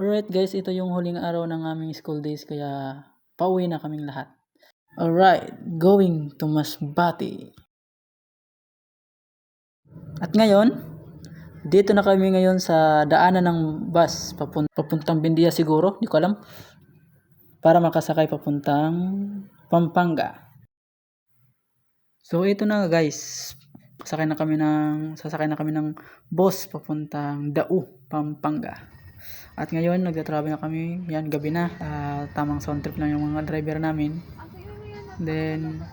Alright guys, ito yung huling araw ng aming school days kaya pauwi na kaming lahat. Alright, going to Masbate. At ngayon, dito na kami ngayon sa daanan ng bus papuntang Bindia siguro, di ko alam. Para makasakay papuntang Pampanga. So ito na guys, sasakay na kami ng bus papuntang Dao, Pampanga. At ngayon nagta-travel na kami, yan gabi na, tamang sound trip lang yung mga driver namin. Then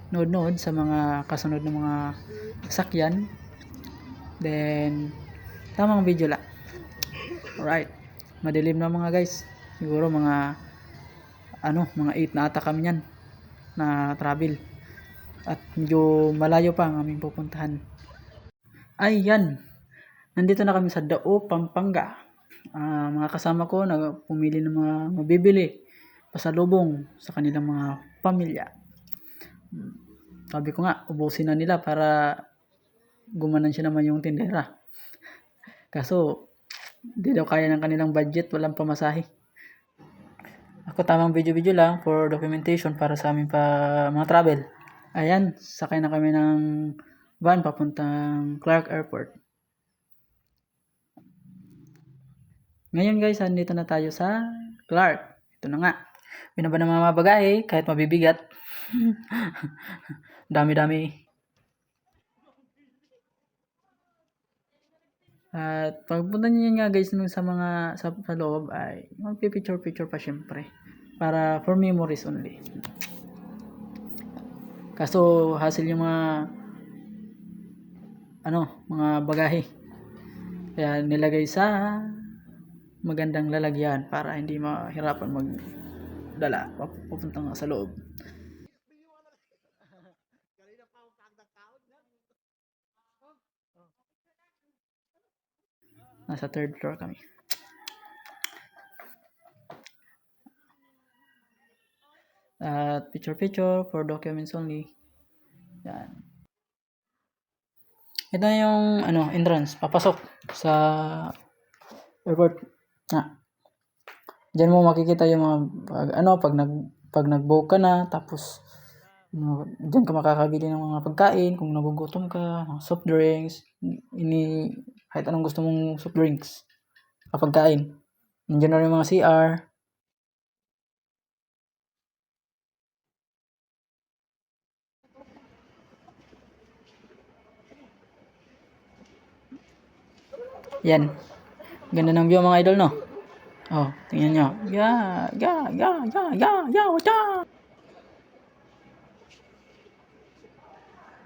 nood sa mga kasunod na mga sasakyan. Then tamang video lang. Alright, madilim na mga guys, siguro mga 8 na ata kami yan na travel. At medyo malayo pa ang aming pupuntahan. Ayan, nandito na kami sa Dao, Pampanga. Mga kasama ko na pumili ng mga mabibili pasalubong sa kanilang mga pamilya. Sabi ko nga, ubusin na nila para gumanan siya naman yung tindera. Kaso, di daw kaya ng kanilang budget, walang pamasahe. Ako tamang video-video lang for documentation para sa aming mga travel. Ayan, sakay na kami ng van papuntang Clark Airport. Ngayon guys, andito na tayo sa Clark. Ito na nga. Binaba ng mga bagahe kahit mabibigat. Dami-dami. At pagpunta niyo nga guys sa mga sa loob ay magpi-picture pa syempre. Para for memories only. Kaso hassle yung mga bagahe. Kaya nilagay sa magandang lalagyan para hindi mahirapan magdala papunta nga sa loob. Nasa 3rd floor kami. At picture for documents only. Yan. Ito na yung entrance, papasok sa airport. Diyan mo makikita yung mga pag nag-book ka na, tapos diyan ka makakabili ng mga pagkain kung nagugutom ka, mga soft drinks, kahit anong gusto mong soft drinks, pagkain. Nandiyan na rin mga CR. Yan. Ganda ng view mga idol, no? Oh, tingnan nyo. What's up?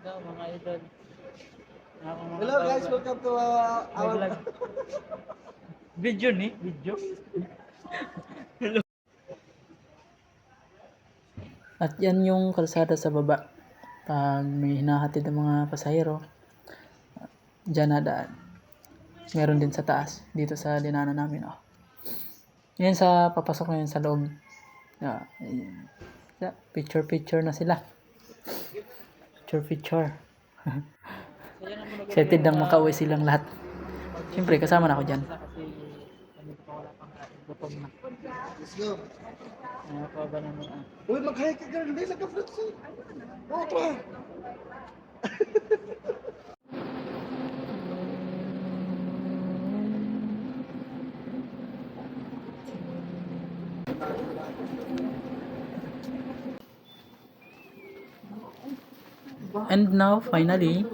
Mga idol. Hello guys, welcome to our vlog. Video ni? Video? Hello. At yan yung kalsada sa baba. Pag may hinahatid ng mga pasahero, dyan na daan. Meron din sa taas, dito sa dinaanan namin. Yan sa papasok na yun sa loob. Picture na sila. Picture. Excited nang makauwi silang lahat. Siyempre, kasama na ako dyan. Let's go. Uy, mag-hike ka girl, hindi naka-fruits eh. Oo pa. And now, finally,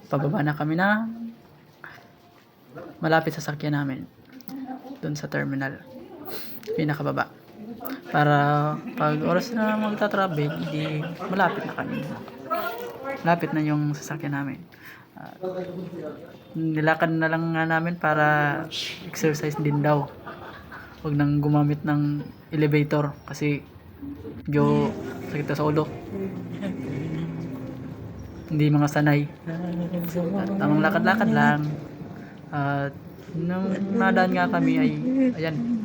pababa na kami na malapit sa sakyan namin. Doon sa terminal. Pinakababa. Para pag oras na magta-travel, hindi malapit na kami. Malapit na yung sasakyan namin. Nilakad na lang nga namin para exercise din daw. Huwag nang gumamit ng elevator kasi medyo sakit sa ulo. Hindi mga sanay. Tamang lakad-lakad lang. At nung nadaan nga kami ay ayan,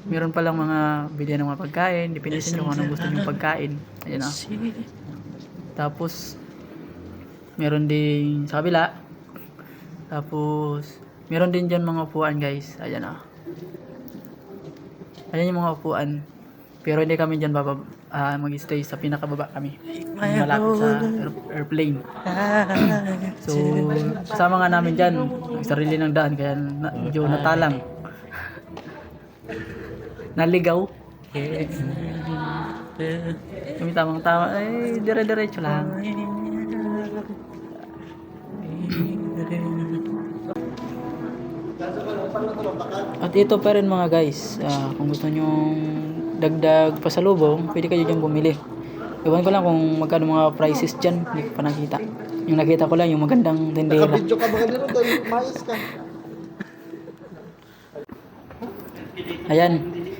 meron palang mga bilihan ng mga pagkain, depende sa kung anong gusto niyong pagkain. Ayan o. Tapos meron din sa kabila. Tapos meron din dyan mga upuan guys. Ayan o. Ayan yung mga upuan. Pero hindi kami dyan mag-stay sa pinakababa kami. Malapit sa airplane. So, kasama nga namin dyan. May sarili ng daan kaya medyo natalang. Naligaw. Kami tamang-tama. Ay, dire-diretso lang. At ito pa rin mga guys, kung gusto nyong dagdag pasalubong, pwede kayo dyan bumili. Iwan ko lang kung magkano mga prices dyan, hindi ko pa nakita. Yung nakita ko lang, yung magandang tindera. Nakabidyo ka mga nilo dahil mais ka. Ayan,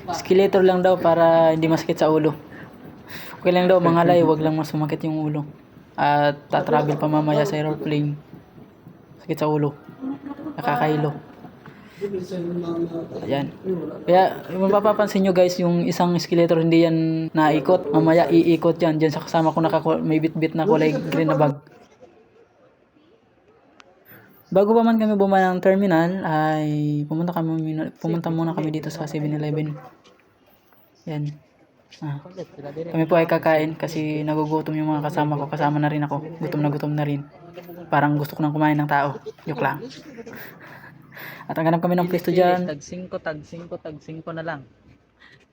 escalator lang daw para hindi masakit sa ulo. Okay lang daw mga lay, wag lang mas sumakit yung ulo. At tatravel pa mamaya sa aeroplane. Sakit sa ulo. Nakakahilo. Ayan. Kaya mapapansin nyo guys, yung isang escalator hindi yan naikot. Mamaya iikot yan. Diyan sa kasama ko may bit-bit na kulay green na bag. Bago pa man kami bumaba ng terminal ay pumunta muna kami dito sa 7-Eleven. Yan. Kami po ay kakain kasi nagugutom yung mga kasama ko. Kasama na rin ako. Gutom na rin. Parang gusto ko nang kumain ng tao. Joke lang. At ang ganap kami ng pwesto dyan. Tag 5 na lang.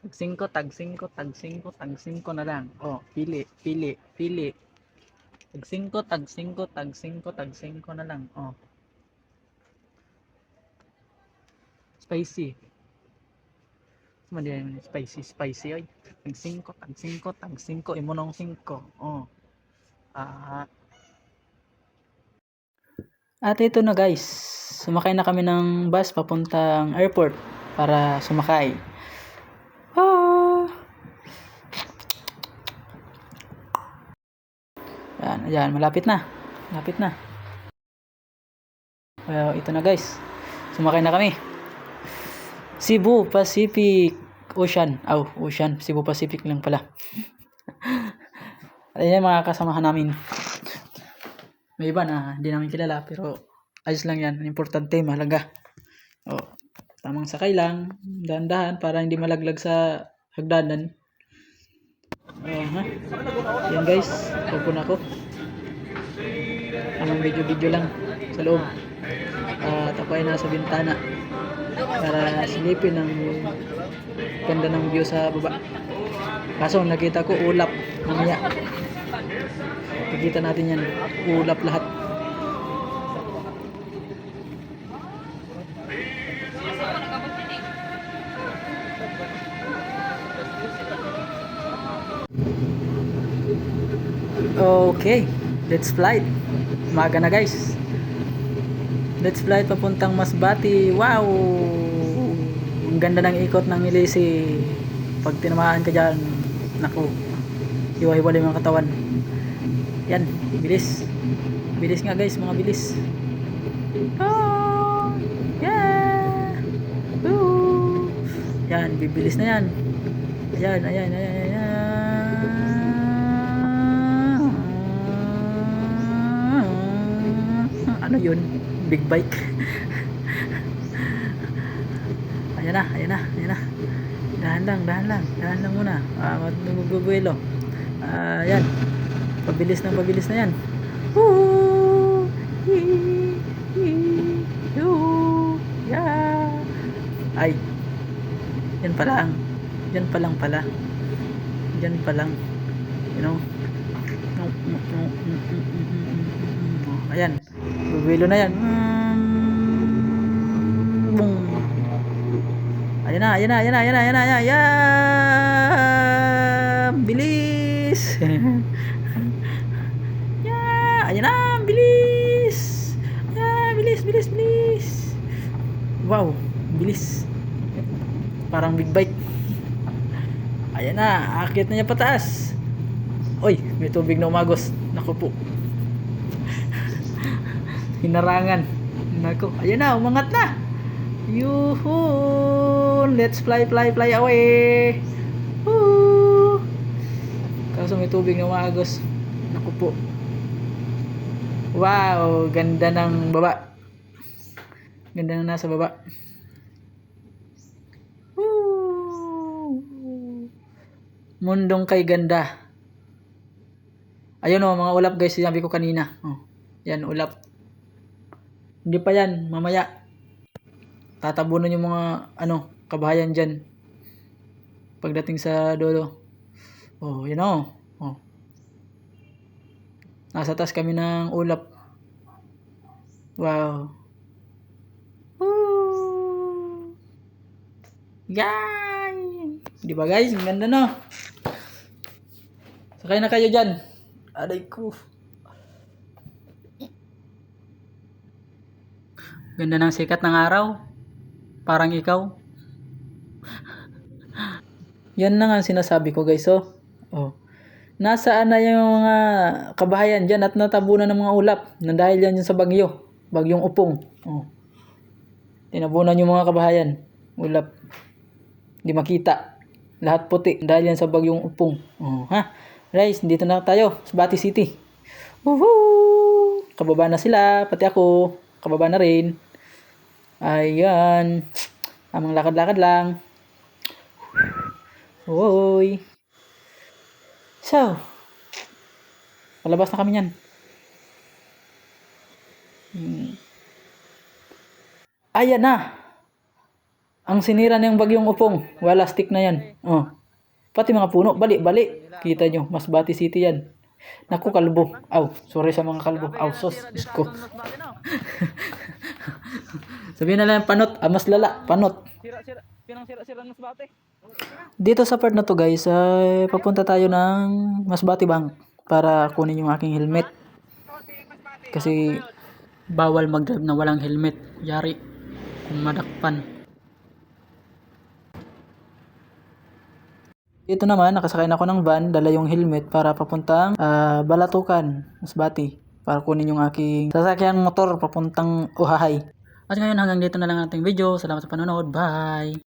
Tag 5 na lang. Oh, pili. Tag 5 na lang. Oh. Spicy. Spicy oy. Tag 5, imo nang 5. Oh. At ito na guys, sumakay na kami ng bus papuntang airport para sumakay. Ayan, malapit na. Ito na guys, sumakay na kami. Cebu Pacific Ocean. Cebu Pacific lang pala. Ayan mga kasamahan namin. May iba na hindi namin kilala pero ayos lang yan. Importante, mahalaga. Tamang sakay lang. Dahan-dahan para hindi malaglag sa hagdanan. Yan guys. Pagpun ako. Tamang video lang sa loob. At ako ay nasa bintana para silipin ang ganda ng view sa baba. Kaso nakita ko ulap mamaya. Nakikita natin yan, ulap lahat. Okay, let's flight. Umaga na guys. Let's flight papuntang Masbate. Wow! Ang ganda ng ikot ng Ilisi. Pag tinamaan ka dyan, naku, hiwa-hiwalay mga katawan. Yan, bilis nga guys, mga bilis. Yeah. Yan, bibilis na yan. Ayan. Ano yun? Big bike. Ayan na. Dahan lang muna. Magbubuelo. Ayan. Pabilis na yan. Yeah. Ay. Yan pa lang pala. You know. Ayan. Bubuelo na yan. Boom. Ayan na. Yeah. Bilis. Ayan na, bilis. Wow, bilis. Parang big bike. Ayan na, akit na niya pataas. Oy, may tubig na umagos. Naku po. Hinarangan. Naku, ayan na, umangat na. Yuhuu. Let's fly away. Woo. Kaso may tubig na umagos. Naku po. Wow, ganda ng baba. Ganda ng nasa baba. Woo! Mundong kay ganda. Ayun o, mga ulap guys, sinabi ko kanina. Oh, yan, ulap. Hindi pa yan, mamaya. Tatabunan yung mga, kabahayan dyan. Pagdating sa dulo. Oh, yun o. Oh. Nasa taas kami ng ulap. Wow. Woo! Yay! Di ba guys? Ang ganda no? Sakay na kayo dyan. Aray ko. Ganda ng sikat ng araw. Parang ikaw. Yan na nga ang sinasabi ko guys oh. Oh. Nasaan na yung mga kabahayan dyan at natabunan ng mga ulap na dahil yan sa bagyo. Bagyong Upong. Oh. Tinabunan yung mga kabahayan. Ulap. Hindi makita. Lahat puti dahil yan sa bagyong Upong. Oh, ha? Guys, dito na tayo sa Bati City. Woohoo! Kababa na sila, pati ako. Kababa na rin. Ayan. Tamang lakad-lakad lang. Oy. So, palabas na kami niyan. Ayan na. Ang sinira ng bagyong Upong. Wala stick na yan. Oh. Pati mga puno. Bali. Kita nyo. Masbate City yan. Naku, kalbo. Aw, sorry sa mga kalbo. Aw, sos. Diyos ko. Sabihin na lang panot. Mas lala. Panot. Pinang-sira-sira ng Masbate. Dito sa part na to guys, papunta tayo ng Masbate Bank para kunin yung aking helmet. Kasi bawal mag-drive na walang helmet. Yari kung madakpan. Dito naman, nakasakay na ako ng van, dala yung helmet para papuntang Balatukan, Masbate. Para kunin yung aking sasakyan motor papuntang Uhahay. At ngayon hanggang dito na lang ating video. Salamat sa panonood. Bye!